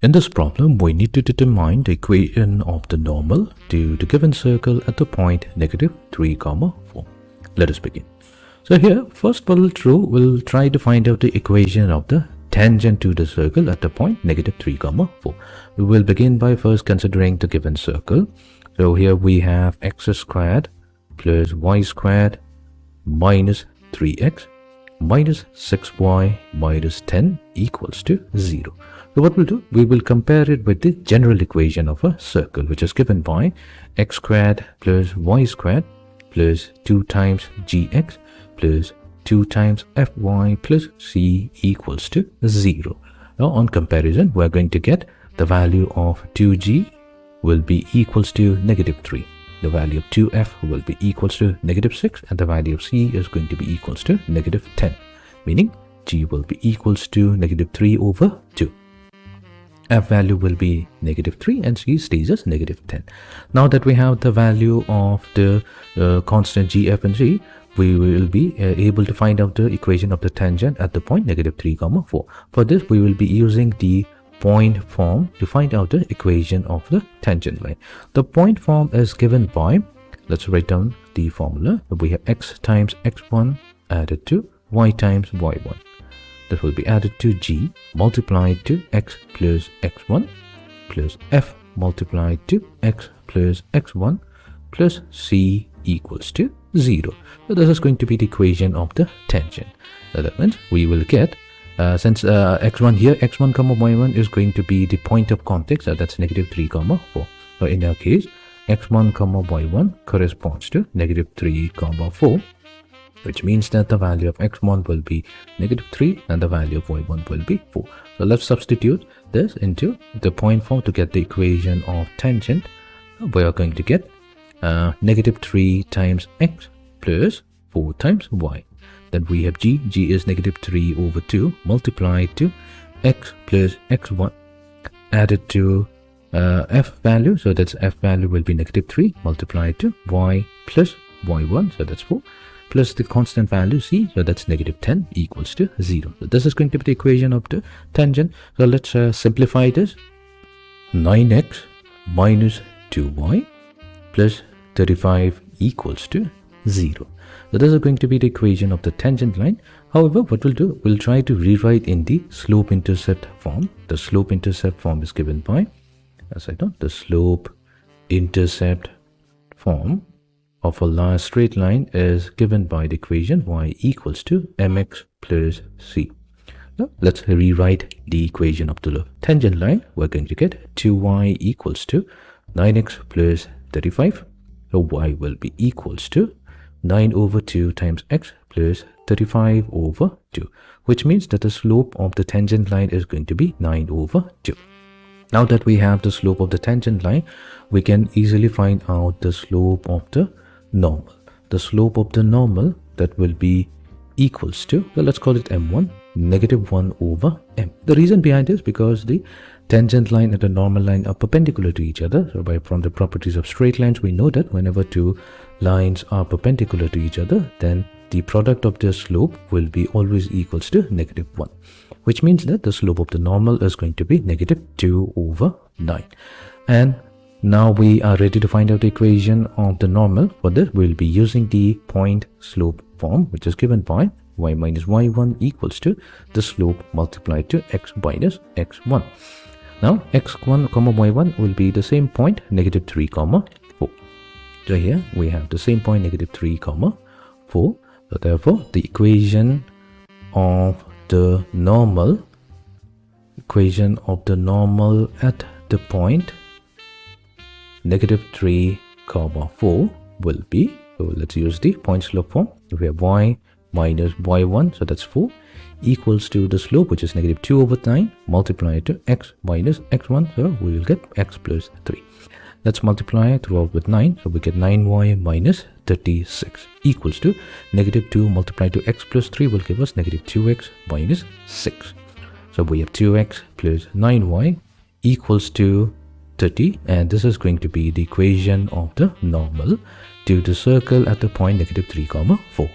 In this problem, we need to determine the equation of the normal to the given circle at the point -3, 4. Let us begin. So here, first we'll try to find out the equation of the tangent to the circle at the point -3, 4. We will begin by first considering the given circle. So here we have x squared plus y squared minus 3x minus 6y minus 10 equals to 0. So what we'll do, we will compare it with the general equation of a circle, which is given by x squared plus y squared plus 2 times gx plus 2 times fy plus c equals to 0. Now on comparison, we're going to get the value of 2g will be equals to -3. The value of 2f will be equals to -6, and the value of c is going to be equals to -10, meaning g will be equals to -3 over 2. F value will be -3 and c stays as -10. Now that we have the value of the constant g, f and c, we will be able to find out the equation of the tangent at the point -3, 4. For this, we will be using the point form to find out the equation of the tangent line. The point form is given by, let's write down the formula. We have x times x1 added to y times y1. This will be added to g multiplied to x plus x1 plus f multiplied to x plus x1 plus c equals to 0. So this is going to be the equation of the tangent. So that means we will get, since x1 here, x1 comma y1 is going to be the point of contact, so that's -3, 4. So in our case, x1 comma y1 corresponds to -3, 4, which means that the value of x1 will be -3 and the value of y1 will be 4. So let's substitute this into the point form to get the equation of tangent. We are going to get -3 times x plus 4 times y. Then we have g is -3 over 2 multiplied to x plus x1 added to f value, so that's f value will be -3 multiplied to y plus y1, so that's 4, plus the constant value c, so that's -10 equals to 0. So this is going to be the equation of the tangent. So let's simplify this. 9x minus 2y plus 35 equals to 0. So this is going to be the equation of the tangent line. However, what we'll do, we'll try to rewrite in the slope-intercept form. The slope-intercept form is given by, as I know, the slope-intercept form of a straight line is given by the equation y equals to mx plus c. Now let's rewrite the equation of the tangent line. We're going to get 2y equals to 9x plus 35. So y will be equals to 9 over 2 times x plus 35 over 2, which means that the slope of the tangent line is going to be 9 over 2. Now that we have the slope of the tangent line, we can easily find out the slope of the normal. The slope of the normal, that will be equals to, so let's call it m1, -1 over m. The reason behind this, because the tangent line and the normal line are perpendicular to each other. So from the properties of straight lines, we know that whenever two lines are perpendicular to each other, then the product of their slope will be always equals to -1, which means that the slope of the normal is going to be -2 over 9. And now we are ready to find out the equation of the normal. For this, we'll be using the point slope form, which is given by y minus y1 equals to the slope multiplied to x minus x1. Now x1 comma y1 will be the same point, -3, 4. So here we have the same point, -3, 4. So therefore, the equation of the normal at the point -3, 4 will be, so let's use the point slope form. We have y minus y1, so that's 4, equals to the slope, which is -2 over 9, multiplied to x minus x1, so we will get x plus 3. Let's multiply throughout with 9, so we get 9y minus 36 equals to -2 multiplied to x plus 3 will give us -2x minus 6. So we have 2x plus 9y equals to 30, and this is going to be the equation of the normal to the circle at the point -3, 4.